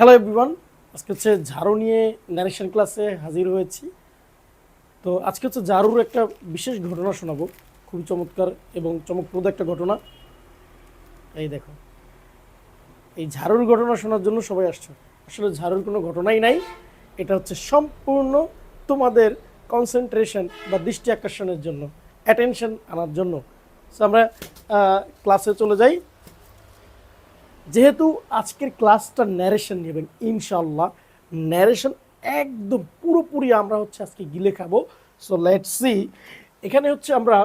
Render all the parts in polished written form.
Hello everyone, আজকে হচ্ছে ঝাড়ু নিয়ে ন্যারেশন ক্লাসে হাজির হয়েছি। তো আজকে হচ্ছে ঝাড়ুর একটা বিশেষ ঘটনা শোনাবো, খুবই চমৎকার এবং চমকপ্রদ একটা ঘটনা। এই দেখো, এই ঝাড়ুর ঘটনা শোনার জন্য সবাই আসছে। আসলে ঝাড়ুর কোনো ঘটনাই নাই, এটা হচ্ছে সম্পূর্ণ তোমাদের কনসেন্ট্রেশন বা দৃষ্টি আকর্ষণের জন্য, অ্যাটেনশন আনার জন্য। সো আমরা ক্লাসে চলে যাই। যেহেতু আজকের ক্লাসটা ন্যারেশন নেবেন ইনশাল্লাহ, ন্যারেশন একদম পুরোপুরি আমরা হচ্ছে আজকে গিলে খাবো। সো লেটস সি, এখানে হচ্ছে আমরা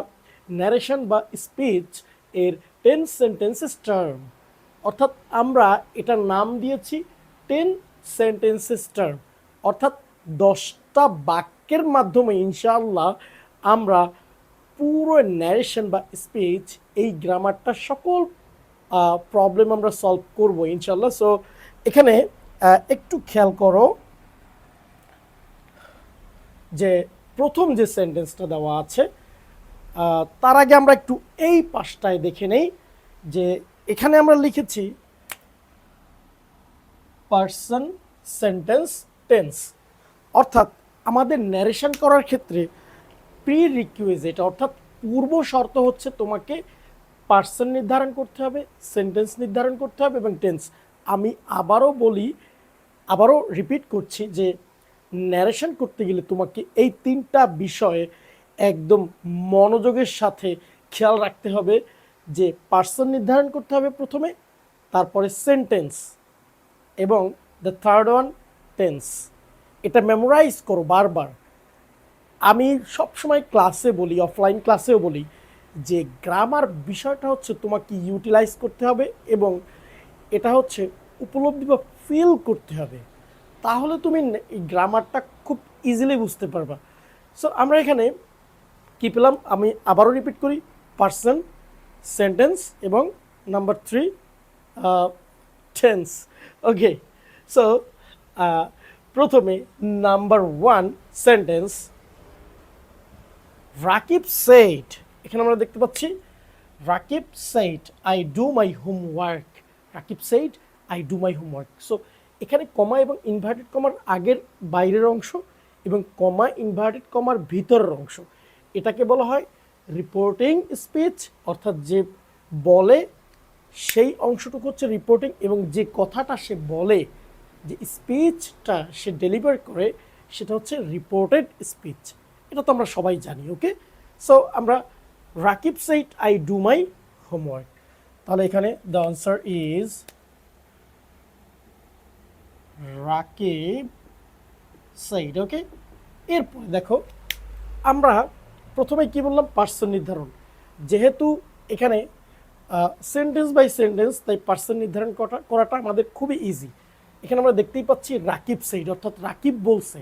ন্যারেশন বা স্পিচ এর 10 সেন্টেন্সেস টার্ম, অর্থাৎ আমরা এটার নাম দিয়েছি 10 সেন্টেন্সেস টার্ম, অর্থাৎ 10টা বাক্যের মাধ্যমে ইনশাআল্লাহ আমরা পুরো ন্যারেশন বা স্পিচ এই গ্রামারটা সকল প্রবলেম আমরা সলভ করব ইনশাল্লাহ। সো এখানে একটু খেয়াল করো যে প্রথম যে সেন্টেন্সটা দেওয়া আছে, তার আগে আমরা একটু এই পাশটায় দেখে নেই যে এখানে আমরা লিখেছি পার্সন সেন্টেন্স টেন্স, অর্থাৎ আমাদের ন্যারেশন করার ক্ষেত্রে প্রি রিকুইজিট অর্থাৎ পূর্ব শর্ত হচ্ছে তোমাকে পার্সন নির্ধারণ করতে হবে, সেন্টেন্স নির্ধারণ করতে হবে এবং টেন্স। আমি আবারও রিপিট করছি যে ন্যারেশন করতে গেলে তোমাকে এই 3টা বিষয়ে একদম মনোযোগের সাথে খেয়াল রাখতে হবে যে পার্সন নির্ধারণ করতে হবে প্রথমে, তারপরে সেন্টেন্স এবং দ্য থার্ড ওয়ান টেন্স। এটা মেমোরাইজ করো বারবার। আমি সবসময় ক্লাসে বলি, অফলাইন ক্লাসেও বলি যে গ্রামার বিষয়টা হচ্ছে তোমাকে ইউটিলাইজ করতে হবে এবং এটা হচ্ছে উপলব্ধি বা ফিল করতে হবে, তাহলে তুমি এই গ্রামারটা খুব ইজিলি বুঝতে পারবা। সো আমরা এখানে কী পেলাম, আমি আবারও রিপিট করি, পার্সন, সেন্টেন্স এবং নাম্বার 3 টেন্স। ওকে, সো প্রথমে নাম্বার 1 সেন্টেন্স, রাকিব সেইড। এখানে আমরা দেখতে পাচ্ছি Rakib said I do my homework. Rakib said I do my homework. So এখানে কমা এবং ইনভার্টেড কমার আগের বাইরের অংশ এবং কমা ইনভার্টেড কমার ভিতরের অংশ, এটাকে বলা হয় রিপোর্টিং স্পিচ, অর্থাৎ যে বলে সেই অংশটুকু হচ্ছে রিপোর্টিং এবং যে কথাটা সে বলে, যে স্পিচটা সে ডেলিভার করে সেটা হচ্ছে রিপোর্টেড স্পিচ। এটা তো আমরা সবাই জানি। ওকে, সো আমরা Rakib said I do my homework, তাহলে এখানে the answer is Rakib said. Okay, এরপরে দেখো আমরা প্রথমে কি বললাম, পার্সন নির্ধারণ। যেহেতু এখানে সেন্টেন্স বাই সেন্টেন্স, তাই পার্সন নির্ধারণ করাটা আমাদের খুবই ইজি। এখানে আমরা দেখতেই পাচ্ছি রাকিব সেইড, অর্থাৎ রাকিব বলছে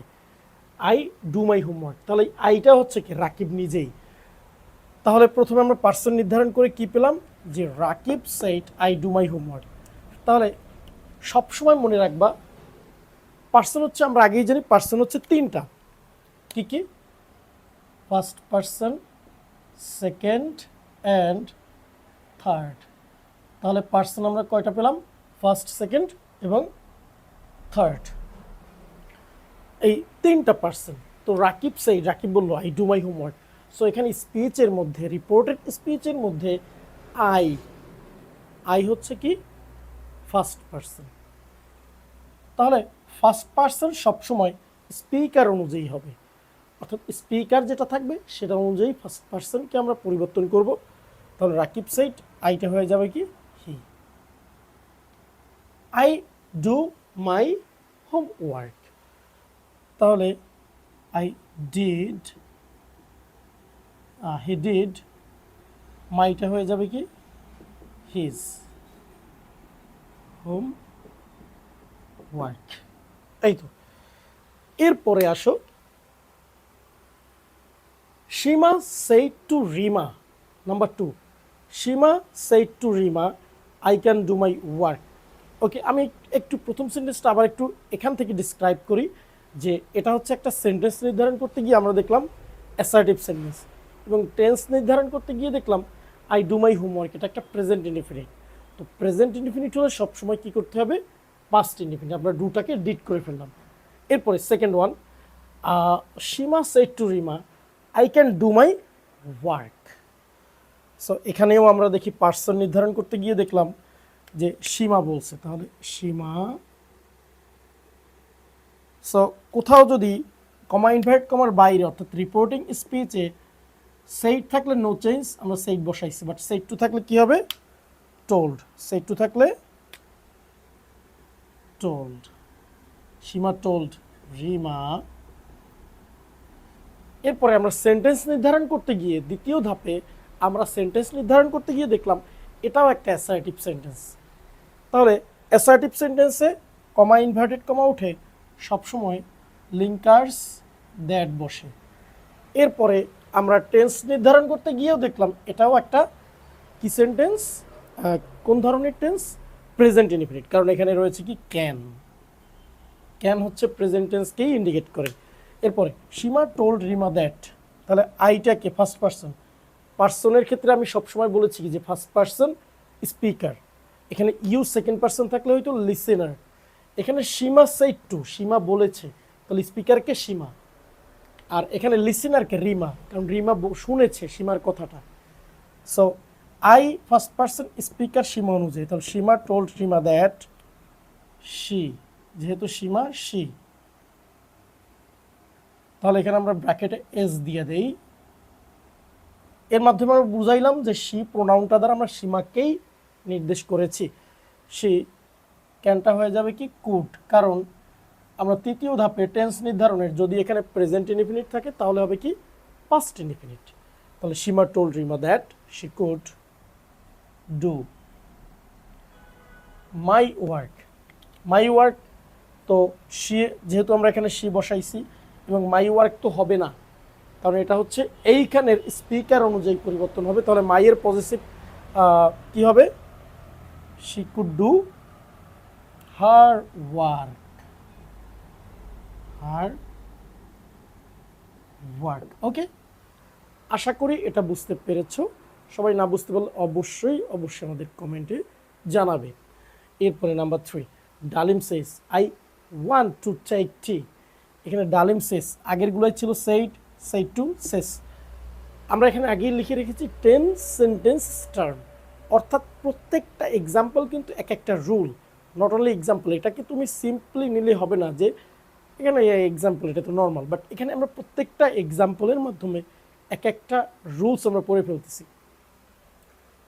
আই ডু মাই হোমওয়ার্ক, তাহলে আইটা হচ্ছে কি রাকিব নিজেই। তাহলে প্রথমে আমরা পার্সন নির্ধারণ করে কি পেলাম, যে Rakib said I do my homework. তাহলে সবসময় মনে রাখবা পার্সন হচ্ছে, আমরা আগেই জানি পার্সন হচ্ছে 3টা, কি কি, first person, second and third. তাহলে পার্সন আমরা কয়টা পেলাম, ফার্স্ট, সেকেন্ড এবং থার্ড, এই 3টা পার্সন। তো রাকিব সেই, রাকিব বললো I do my homework. So এখানে স্পিচের মধ্যে, রিপোর্টেড স্পিচের মধ্যে আই হচ্ছে কি ফার্স্ট পার্সন। তাহলে ফার্স্ট পার্সন সবসময় স্পিকার অনুযায়ী হবে, অর্থাৎ স্পিকার যেটা থাকবে সেটা অনুযায়ী ফার্স্ট পার্সনকে আমরা পরিবর্তন করব। তাহলে রাকিব সেইড আইটা হয়ে যাবে কি হি। আই ডু মাই হোমওয়ার্ক, তাহলে আই ডিড, হি ডিড, মাইটা হয়ে যাবে কি হিজ হোম ওয়ার্ক। এই তো, এরপরে আসো, Sima said to Rima, number 2, Sima said to Rima I can do my work. Okay, আমি একটু প্রথম সেন্টেন্সটা আবার একটু এখান থেকে ডিসক্রাইব করি যে এটা হচ্ছে একটা সেন্টেন্স নির্ধারণ করতে গিয়ে আমরা দেখলাম অ্যাসার্টিভ সেন্টেন্স, এবং টেন্স নির্ধারণ করতে গিয়ে দেখলাম আই ডু মাই হোমওয়ার্ক, এটা একটা প্রেজেন্ট ইনডিফিনিট। তো প্রেজেন্ট ইনডিফিনিট হলে সবসময় কী করতে হবে, পাস্ট ইনডিফিনিট, আমরা ডুটাকে ডিড করে ফেললাম। এরপরে second one, Sima said to Rima I can do my work. So এখানেও আমরা দেখি পার্সন নির্ধারণ করতে গিয়ে দেখলাম যে সীমা বলছে, তাহলে সীমা। সো কোথাও যদি কমা ইনভার্ট কমার বাইরে অর্থাৎ রিপোর্টিং স্পিচে সেইট থাকলে নো চেঞ্জ, আমরা সেইট বসাইছি, বাট সেইট টু থাকলে কি হবে? টোল্ড। সেইট টু থাকলে টোল্ড। সীমা টোল্ড রিমা। এরপরে আমরা সেন্টেন্স নির্ধারণ করতে গিয়ে দ্বিতীয় ধাপে আমরা সেন্টেন্স নির্ধারণ করতে গিয়ে দেখলাম এটাও একটা অ্যাসার্টিভ সেন্টেন্স। তাহলে অ্যাসার্টিভ সেন্টেন্সে কমা ইনভার্টেড কমা উঠে সবসময় লিঙ্কার্স দ্যাট বসে। এরপরে আমরা টেন্স নির্ধারণ করতে গিয়েও দেখলাম এটাও একটা কি সেন্টেন্স, কোন ধরনের টেন্স? প্রেজেন্ট ইনডিফিনিট, কারণ এখানে রয়েছে কি ক্যান। ক্যান হচ্ছে প্রেজেন্ট টেন্সকেই ইন্ডিকেট করে। এরপরে সীমা টোল্ড রিমা দ্যাট, তাহলে আইটাকে ফার্স্ট পার্সন। পার্সনের ক্ষেত্রে আমি সবসময় বলেছি যে ফার্স্ট পার্সন স্পিকার, এখানে ইউ সেকেন্ড পার্সন থাকলে হয়তো লিসেনার। এখানে সীমা সেইড টু, সীমা বলেছে, তাহলে স্পিকারকে সীমা, আর এখানে লিসেনারকে রিমা, কারণ রিমা শুনেছে সীমার কথাটা। So I first person speaker Sima অনুযায়ী, তাহলে Sima told Rima that she, যেহেতু সীমা শি, তাহলে এখানে আমরা ব্র্যাকেটে এস দিয়ে দেই। এর মাধ্যমে আমরা বুঝাইলাম যে শি প্রোনাউনটা দ্বারা আমরা সীমাকেই নির্দেশ করেছি। শি ক্যানটা হয়ে যাবে কি কুড, কারণ আমরা তৃতীয় ধাপে টেন্স নির্ধারণের যদি এখানে প্রেজেন্ট ইনডিফিনিট থাকে তাহলে হবে কি পাস্ট ইনডিফিনিট। তাহলে Sima told Rima that she could do my work. My work, তো শি, যেহেতু আমরা এখানে শি বসাইছি এবং মাই ওয়ার্ক তো হবে না, কারণ এটা হচ্ছে এইখানের স্পিকার অনুযায়ী পরিবর্তন হবে। তাহলে মাইয়ের পজিটিভ কি হবে? She could do her work, her work. Okay, আশা করি এটা বুঝতে পেরেছো। সবাই না বুঝতে পারলে অবশ্যই আমাদের কমেন্টে জানাবে। এরপরে নাম্বার 3, ডালিম সেস I want to take tea. এখানে ডালিম সেস, আগেরগুলোই ছিল সেইড, সেইড টু সেস। আমরা এখানে আগেই লিখে রেখেছি 10 সেন্টেন্স টার্ম, অর্থাৎ প্রত্যেকটা এক্সাম্পল কিন্তু এক একটা রুল, নট অনলি এক্সাম্পল। এটাকে তুমি সিম্পলি নিলে হবে না যে এখানে এক্সাম্পল, এটা তো নর্মাল, বাট এখানে আমরা প্রত্যেকটা এক্সাম্পলের মাধ্যমে এক একটা রুলস আমরা পড়ে ফেলতেছি।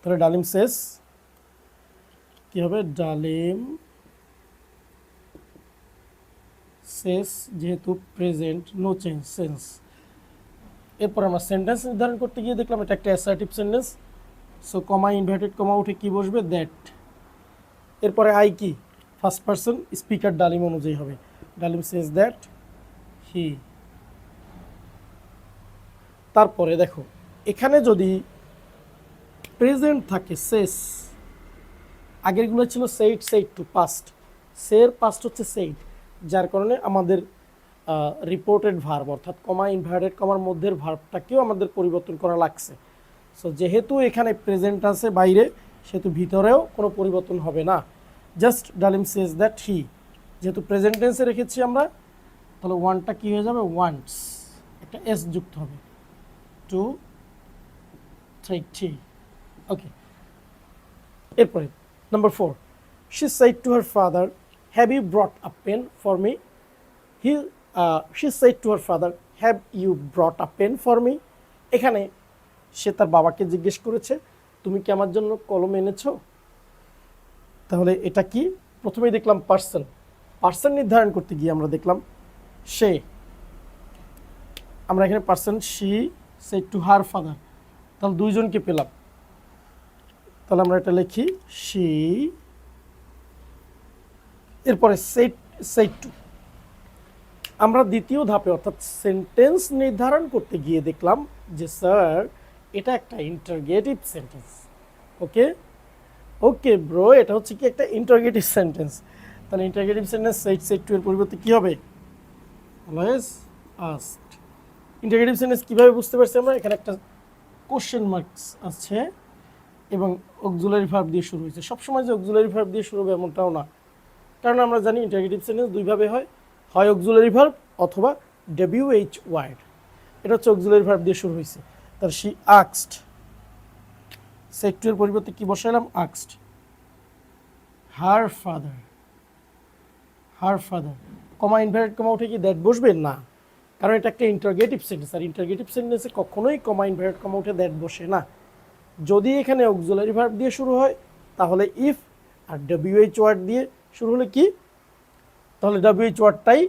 তাহলে ডালিম সেস কি হবে? ডালিম সেস, যেহেতু প্রেজেন্ট নো চেঞ্জ সেন্স। এরপর আমরা সেন্টেন্স নির্ধারণ করতে গিয়ে দেখলাম এটা একটা অ্যাসার্টিভ সেন্টেন্স। সো কমা ইনভার্টেড কমা উঠে কি বসবে? দ্যাট। এরপরে আই কি? ফার্স্ট পার্সন স্পিকার ডালিম অনুযায়ী হবে। ডালিম সেজ দ্যাট হি। তারপরে দেখো এখানে যদি প্রেজেন্ট থাকে সেস, আগেরগুলো ছিল সেইড, সেইড টু পাস্ট, সের পাস্ট হচ্ছে সেইড, যার কারণে আমাদের রিপোর্টেড ভার্ব অর্থাৎ কমা ইনভার্টেড কমার মধ্যের ভার্বটাকেও আমাদের পরিবর্তন করা লাগছে। সো যেহেতু এখানে প্রেজেন্ট আছে বাইরে, সেহেতু ভিতরেও কোনো পরিবর্তন হবে না। জাস্ট ডালিম সেজ দ্যাট হি, যেহেতু প্রেজেন্ট টেন্সে রেখেছি আমরা, তাহলে ওয়ানটা কী হয়ে যাবে? ওয়ান্টস, একটা এস যুক্ত হবে, টু থ্রি থ্রি। ওকে, এরপরে number 4, she said to her father have you brought a pen for me. She said to her father have you brought a pen for me. এখানে সে তার বাবাকে জিজ্ঞেস করেছে তুমি কি আমার জন্য কলম এনেছো। তাহলে এটা কি? প্রথমেই দেখলাম পার্সন, পার্সন নির্ধারণ করতে গিয়ে আমরা দেখলাম সে, আমরা এখানে person she said to her father, তাহলে দুইজনকে পেলাম। তাহলে আমরা এটা লিখি শি, এরপরে সেড টু। আমরা দ্বিতীয় ধাপে অর্থাৎ সেন্টেন্স নির্ধারণ করতে গিয়ে দেখলাম যে স্যার এটা একটা ইন্টারগেটিভ সেন্টেন্স। ওকে ওকে ব্রো, এটা হচ্ছে কি একটা ইন্টারগেটিভ সেন্টেন্স। তাহলে ইন্টারগেটিভ সেন্টেন্স সেড টু এর পরিবর্তে কি হবে? Always asked. ইন্টারগেটিভ সেন্টেন্স কীভাবে বুঝতে পারছি আমরা? এখানে একটা কোশ্চেন মার্কস আছে এবং অক্সিলারি ভার্ব দিয়ে শুরু হয়েছে। সবসময় যে অক্সিলারি ভার্ব দিয়ে শুরু হবে এমনটাও না, কারণ আমরা জানি ইন্টারগেটিভ সেন্টেন্স দুইভাবে হয়, হয় অক্সিলারি ভার্ব অথবা WH ওয়ার্ড। এটা হচ্ছে অক্সিলারি ভার্ব দিয়ে শুরু হয়েছে। তার শি আক্সড, সেড টু এর পরিবর্তে কি বসাইলাম? আক্সড। Her father, her father, comma inverted comma উঠে কি দ্যাট বসবে? না, কারণ এটা একটা ইন্টারগেটিভ সেন্টেন্স, আর ইন্টারগেটিভ সেন্টেন্সে কখনোই কমা ইনভার্টেড কমা উঠে দ্যাট বসে না। যদি এখানে অক্সিলারি ভার্ব দিয়ে শুরু হয় তাহলে ইফ, আর WH ওয়ার্ড দিয়ে শুরু হলে কি? তাহলে WH ওয়ার্ডটাই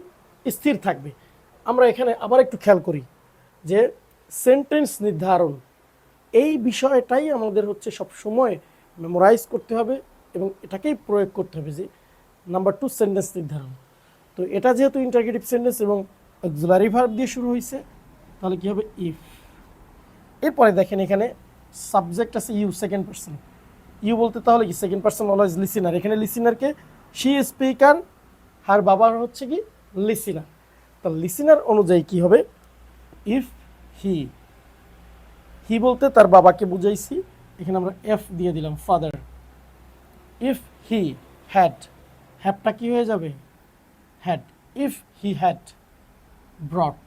স্থির থাকবে। আমরা এখানে আবার একটু খেয়াল করি যে সেন্টেন্স নির্ধারণ, এই বিষয়টাই আমাদের হচ্ছে সব সময় মেমোরাইজ করতে হবে এবং এটাকেই প্রয়োগ করতে হবে, যে নাম্বার 2 সেন্টেন্স নির্ধারণ। তো এটা যেহেতু ইন্টারগেটিভ সেন্টেন্স এবং অক্সিলারি ভার্ব দিয়ে শুরু হয়েছে, তাহলে কি হবে? ইফ। এরপরে দেখেন এখানে সাবজেক্ট আছে ইউ, সেকেন্ড পারসন। ইউ বলতে তাহলে কি সেকেন্ড পারসন অলওয়েজ লিসেনার। এখানে লিসেনারকে শি স্পিকার, আর বাবার হচ্ছে কি লিসেনার। তো লিসেনার অনুযায়ী কি হবে? ইফ হি, হি বলতে তার বাবাকে বুঝাইছি, এখানে আমরা এফ দিয়ে দিলাম ফাদার। ইফ হি হ্যাড, হ্যাডটা কি হয়ে যাবে? Had. If he had brought,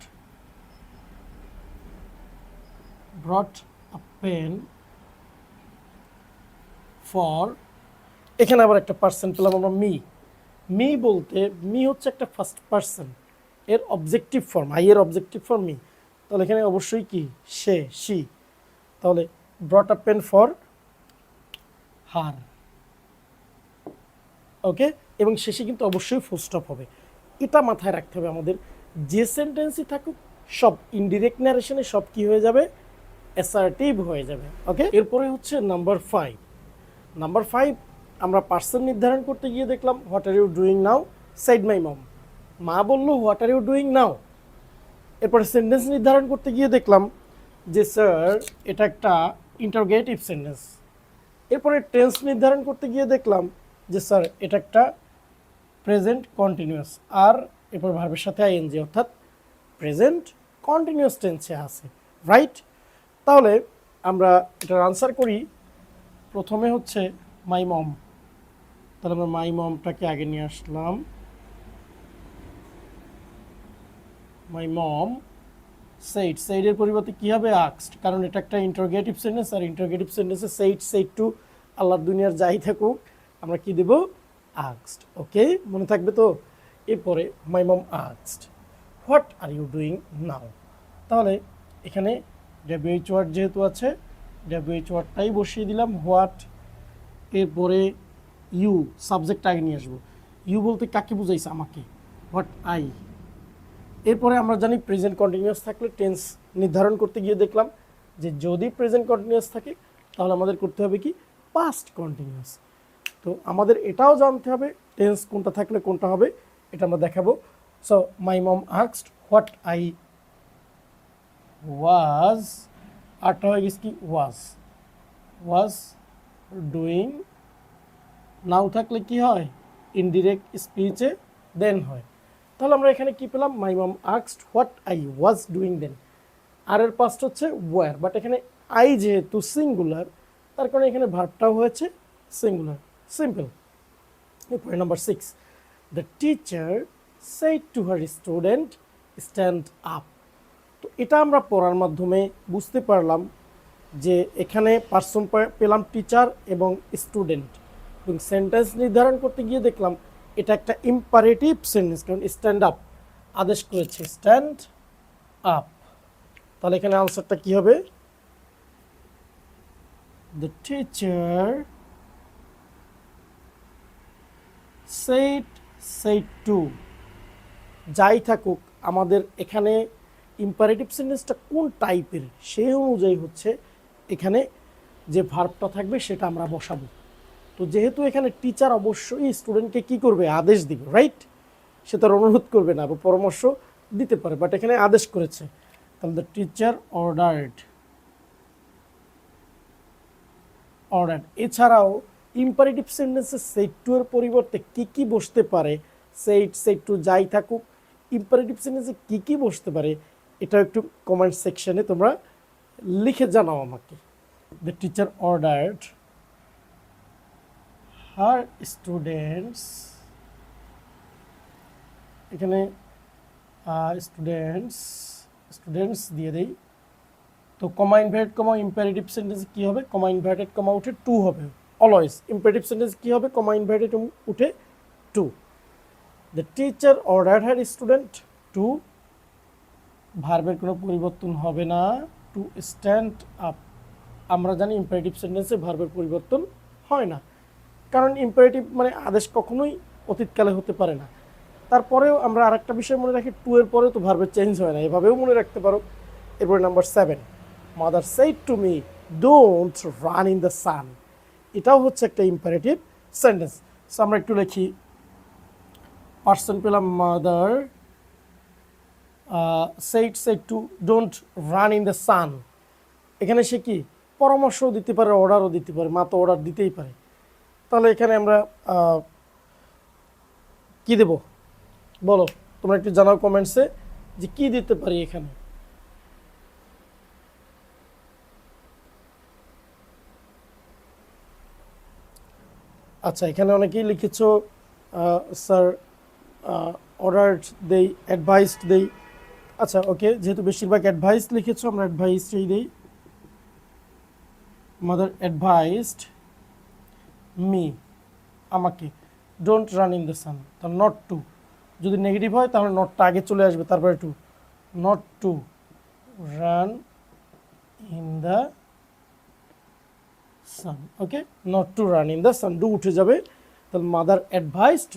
brought a pen for, এখানে আবার একটা পার্সন পেলাম আমরা মি। মি বলতে মি হচ্ছে একটা ফার্স্ট পার্সন, এর অবজেক্টিভ ফর্ম, আই এর অবজেক্টিভ ফর্ম মি। তাহলে এখানে অবশ্যই কি? সে, শি। তাহলে ব্রট আ পেন ফর হার, ওকে। এবং শেষে কিন্তু অবশ্যই ফুল স্টপ হবে। এটা মাথায় রাখতে হবে আমাদের, যে সেন্টেন্সই থাকুক সব ইনডিরেক্ট ন্যারেশনে সব কি হয়ে যাবে? অ্যাসার্টিভ হয়ে যাবে, ওকে। এরপরে হচ্ছে নাম্বার 5। নাম্বার 5 আমরা পার্সন নির্ধারণ করতে গিয়ে দেখলাম what are you doing now, said my mom. মা বললো what are you doing now. এরপরে সেন্টেন্স নির্ধারণ করতে গিয়ে দেখলাম যে স্যার এটা একটা ইন্টারোগেটিভ সেন্টেন্স। এরপরে টেন্স নির্ধারণ করতে গিয়ে দেখলাম যে স্যার এটা একটা প্রেজেন্ট কন্টিনিউয়াস, আর এরপর ভার্বের সাথে আইএনজি, অর্থাৎ প্রেজেন্ট কন্টিনিউয়াস টেন্সে আছে, রাইট? তাহলে আমরা এটার আনসার করি। প্রথমে হচ্ছে মাই মম, তাহলে আমরা মাই মমটাকে আগে নিয়ে আসলাম। মাই মম সেইড, সেইডের পরিবর্তে কী হবে? আক্সড, কারণ এটা একটা ইন্টারোগেটিভ সেন্টেন্স, আর ইন্টারোগেটিভ সেন্টেন্সে সেইড, সেইড টু আল্লাহর দুনিয়ার যাই থাকুক আমরা কি দেব? আক্সড, ওকে, মনে থাকবে তো? এরপরে মাই মম আক্সড what are you doing now, তাহলে এখানে WH ওয়ার্ড যেহেতু আছে WH ওয়ার্ডটাই বসিয়ে দিলাম, হোয়াট। এরপরে ইউ, সাবজেক্ট আগে নিয়ে আসবো। ইউ বলতে কাকে বুঝাইছে? আমাকে, হোয়াট আই। এরপরে আমরা জানি প্রেজেন্ট কন্টিনিউয়াস থাকলে টেন্স নির্ধারণ করতে গিয়ে দেখলাম যে যদি প্রেজেন্ট কন্টিনিউয়াস থাকে তাহলে আমাদের করতে হবে কি? Past continuous. তো আমাদের এটাও জানতে হবে টেন্স কোনটা থাকলে কোনটা হবে, এটা আমরা দেখাবো। So my mom asked what I was, আরটা হয়ে গেছে কি? Was doing. নাও থাকলে কি হয়? ইনডিরেক্ট স্পিচে দেন হয়। তাহলে আমরা এখানে কি পেলাম? My mom asked what I was doing then. Are এর পাস্ট হচ্ছে ওয়ার, বাট এখানে আই যেহেতু সিঙ্গুলার তার কারণে এখানে ভার্বটাও হয়েছে সিঙ্গুলার, সিম্পল। এরপরে number 6, the teacher said to her student stand up. তো এটা আমরা পড়ার মাধ্যমে বুঝতে পারলাম যে এখানে পার্সন পেলাম টিচার এবং স্টুডেন্ট, এবং সেন্টেন্স নির্ধারণ করতে গিয়ে দেখলাম এটা একটা ইম্পারেটিভ সেন্টেন্স, কারণ স্ট্যান্ড আপ আদেশ করেছে, স্ট্যান্ড আপ। তাহলে এখানে আনসারটা কি হবে? দ্য টিচার সেড টু, যাই থাকুক আমাদের এখানে ইম্পারেটিভ সেন্টেন্সটা কোন টাইপের সেই অনুযায়ী হচ্ছে এখানে যে ভার্বটা থাকবে সেটা আমরা বসাবো। তো যেহেতু এখানে টিচার অবশ্যই স্টুডেন্টকে কি করবে? আদেশ দিবে, রাইট? সে তার অনুরোধ করবে না বা পরামর্শ দিতে পারে, বাট এখানে আদেশ করেছে। তাহলে দ্য টিচার অর্ডার্ড। এছাড়াও ইম্পারেটিভ সেন্টেন্সে সেড টু এর পরিবর্তে কি কি বসতে পারে? সেড টু যাই থাকুক, ইম্পারেটিভ সেন্টেন্সে কি কি বসতে পারে এটা একটু কমেন্ট সেকশনে তোমরা লিখে জানাও আমাকে। The teacher ordered her students এখানে স্টুডেন্টস স্টুডেন্টস দিয়ে দেই। তো comma inverted comma imperative sentence কী হবে, কমা ইনভার্টেড কমা উঠে টু হবে অলওয়েজ। ইম্পারেটিভ সেন্টেন্স কী হবে, কমা ইনভার্টেড উঠে to. The teacher order her student to, ভার্বের কোনো পরিবর্তন হবে না, টু স্ট্যান্ড আপ। আমরা জানি ইম্পারেটিভ সেন্টেন্সে ভার্বের পরিবর্তন হয় না, কারণ ইম্পারেটিভ মানে আদেশ কখনোই অতীতকালে হতে পারে না। তারপরেও আমরা আরেকটা বিষয় মনে রাখি, টু এর পরেও তো ভার্বের চেঞ্জ হয় না, এভাবেও মনে রাখতে পারো। এরপরে number 7, mother said to me don't run in the সান। এটাও হচ্ছে একটা ইম্পারেটিভ সেন্টেন্স। সো আমরা একটু লিখি, পার্সন পেলাম mother said to don't run in the সান। এখানে সে কি পরামর্শও দিতে পারে, অর্ডারও দিতে পারে, মা তো অর্ডার দিতেই পারে। তাহলে এখানে আমরা কি দেব বলো, তোমরা একটু জানাও কমেন্টসে যে কি দিতে পারি এখানে। আচ্ছা, এখানে অনেকেই লিখেছো স্যার অর্ডারড দেই, অ্যাডভাইসড দেই। আচ্ছা ওকে, যেহেতু বেশিরভাগ অ্যাডভাইস লিখেছো আমরা অ্যাডভাইসটাই দেই। মাদার অ্যাডভাইসড মি, আমাকে, ডোন্ট রান ইন দ্য সান। তাহলে নট টু, যদি নেগেটিভ হয় তাহলে নটটা আগে চলে আসবে, তারপরে to, not to run in the sun. Okay, not to run in the sun, do উঠে যাবে। তাহলে মাদার অ্যাডভাইসড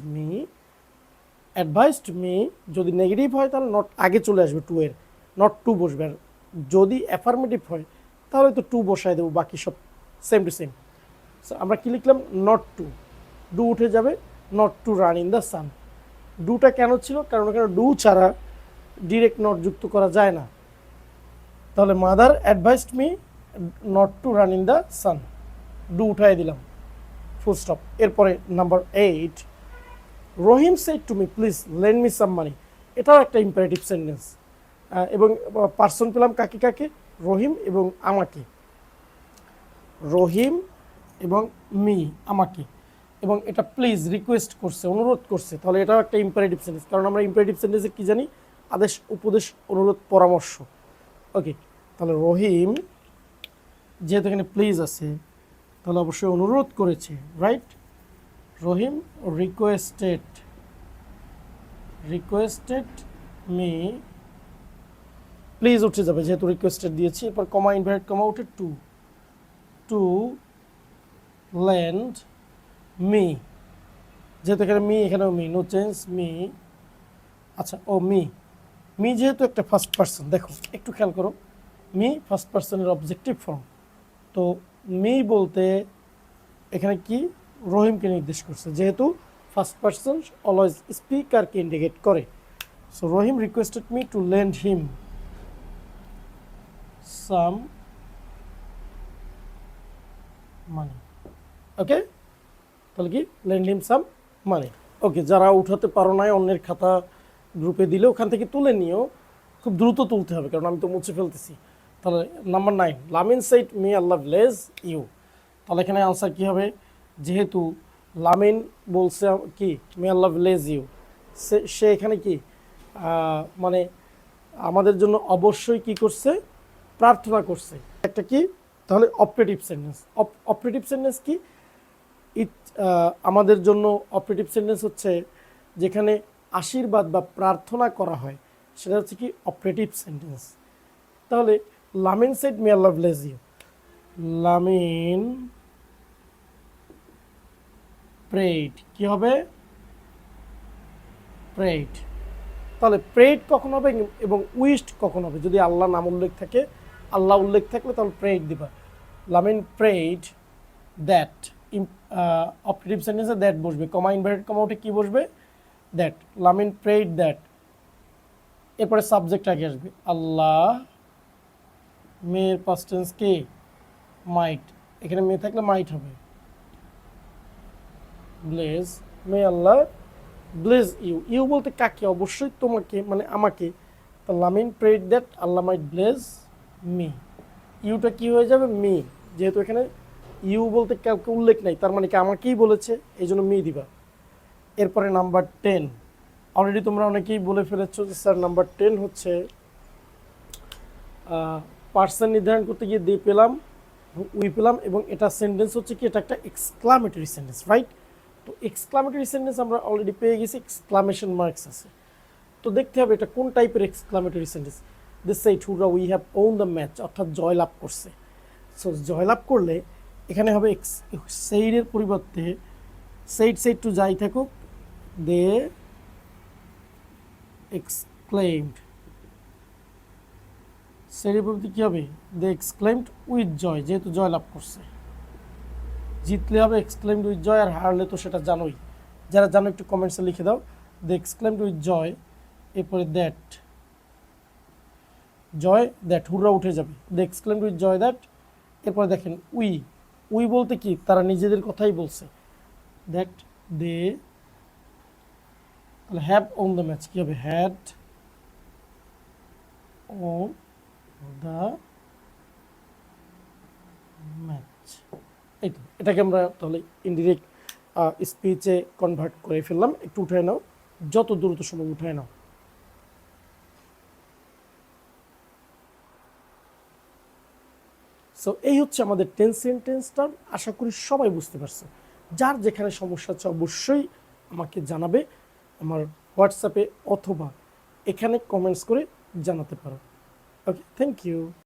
মি যদি নেগেটিভ হয় তাহলে নট আগে চলে আসবে টু এর, নট টু বসবে। আর যদি অ্যাফার্মেটিভ হয় তাহলে তো টু বসায় দেবো, বাকি সব সেম টু সেম। আমরা কি লিখলাম, নট টু, ডু উঠে যাবে, not to run in the sun. ডুটা কেন ছিল, কারণ ওখানে ডু ছাড়া ডিরেক্ট নট যুক্ত করা যায় না। তাহলে mother advised me not to run in the sun, do উঠাই দিলাম, ফুল স্টপ। এরপরে number 8, Rahim said to me please lend me some money. এটাও একটা ইম্পারেটিভ সেন্টেন্স, এবং পার্সন পেলাম কাকে কাকে, রহিম এবং আমাকে, রহিম এবং মি আমাকে, এবং এটা প্লিজ রিকোয়েস্ট করছে, অনুরোধ করছে। তাহলে এটাও একটা ইম্পারেটিভ সেন্টেন্স, কারণ আমরা ইম্পারেটিভ সেন্টেন্সে কি জানি, আদেশ, উপদেশ, অনুরোধ, পরামর্শ। ওকে, তাহলে রহিম যেহেতু এখানে প্লিজ আছে তাহলে অবশ্যই অনুরোধ করেছে, right. Rahim requested me, please উঠে যাবে যেহেতু রিকোয়েস্টেড দিয়েছি। এরপর কমা ইনভার্টেড কমা উঠে টু লেন্ড মি, যেহেতু এখানে মি, এখানেও মি, নো চেঞ্জ, মি। আচ্ছা, ও মি যেহেতু একটা ফার্স্ট পার্সন, দেখো একটু খেয়াল করো, মি ফার্স্ট পার্সনের অবজেক্টিভ ফর্ম। তো মি বলতে এখানে কি রহিমকে নির্দেশ করছে, যেহেতু ফার্স্ট পার্সন অলওয়েজ স্পিকারকে ইন্ডিকেট করে। So Rahim requested me to lend him some money. Okay, তাহলে কি লেন্ড হিম সাম মানি। ওকে, যারা উঠাতে পারো নাই অন্যের খাতা গ্রুপে দিলে ওখান থেকে তুলে নিও, খুব দ্রুত তুলতে হবে কারণ আমি তো মুছে ফেলতেছি। তাহলে number 9, Lamin said me Allah bless you. তাহলে এখানে আনসার কী হবে, যেহেতু লামিন বলছে কি মে আল্লাহ ব্লেস ইউ, সে এখানে কি মানে আমাদের জন্য অবশ্যই কি করছে, প্রার্থনা করছে। একটা কি তাহলে অপারেটিভ সেন্টেন্স। অপারেটিভ সেন্টেন্স কি, আমাদের জন্য অপারেটিভ সেন্টেন্স হচ্ছে যেখানে আশীর্বাদ বা প্রার্থনা করা হয়, সেটা হচ্ছে কি অপারেটিভ সেন্টেন্স। তাহলে Lamin said may Allah bless you, Lamin prayed, কি হবে, প্রেড। তাহলে প্রেড কখন হবে এবং উইশড কখন হবে, যদি আল্লাহ নাম উল্লেখ থাকে, আল্লাহ উল্লেখ থাকলে তাহলে প্রেড দিবা। লামিন প্রেড দ্যাট, অপারেটিভ সেন্টেন্সে দ্যাট বসবে, কমা ইনভার্টেড কমা উঠে কি বসবে, দ্যাট। লামিন প্রেড দ্যাট, এরপরে সাবজেক্ট আগে আসবে, আল্লাহ, মেয়ের পাস্ট টেন্স কে মাইট, এখানে মেয়ে থাকলে মাইট হবে, bless, may Allah bless you. You বলতে কাকে, অবশ্যই তোমাকে মানে আমাকে। তো Lamin prayed that Allah might bless me, ইউটা কি হয়ে যাবে, মি, যেহেতু এখানে ইউ বলতে কাউকে উল্লেখ নাই, তার মানে কি আমাকেই বলেছে, এই জন্য মি দিবা। এরপরে নাম্বার 10, অলরেডি তোমরা অনেকেই বলে ফেলেছো যে স্যার নাম্বার 10 হচ্ছে পার্সন নির্ধারণ করতে গিয়ে দে পেলাম, উই পেলাম, এবং এটা সেন্টেন্স হচ্ছে কি, এটা একটা এক্সক্লামেটরি সেন্টেন্স, রাইট? তো এক্সক্লামেটরি সেন্টেন্স আমরা অলরেডি পেয়ে গেছি, এক্সক্লামেশন মার্কস আছে। তো দেখতে হবে এটা কোন টাইপের exclamatory sentence. This said Hura we have won the match, অর্থাৎ জয়লাভ করছে। সো জয়লাভ করলে এখানে হবে সেইডের পরিবর্তে সেইড টু যাই থাকুক, দে এক্সক্লেইমড, সেইডের পরিবর্তে কী হবে, দে এক্সক্লেইমড উইথ জয়, যেহেতু জয়লাভ করছে। জিতলে হবে এক্সক্লেইমড উইথ জয়, আর হারলে তো সেটা জানোই। যারা জানো একটু কমেন্টসে লিখে দাও, দে এক্সক্লেইমড উইথ জয়, এরপরে দ্যাট, জয় দ্যাট, হুররা উঠে যাবে, দে এক্সক্লেইমড উইথ জয় দ্যাট। এরপরে দেখেন উই বলতে কি, তারা নিজেদের কথাই বলছে, দ্যাট দে, তাহলে হ্যাভ অন দ্য ম্যাচ, কী হবে, হ্যাড অন দ্য ম্যাচ। এই তো, এটাকে আমরা তাহলে ইনডিরেক্ট স্পিচে কনভার্ট করে ফেললাম। একটু উঠায় নাও, যত দ্রুত সম্ভব উঠায় নাও। সো এই হচ্ছে আমাদের 10 সেন্টেন্সটা। আশা করি সবাই বুঝতে পারছো। যার যেখানে সমস্যা আছে অবশ্যই আমাকে জানাবে আমার হোয়াটসঅ্যাপে, অথবা এখানে কমেন্টস করে জানাতে পারো। ওকে, থ্যাংক ইউ।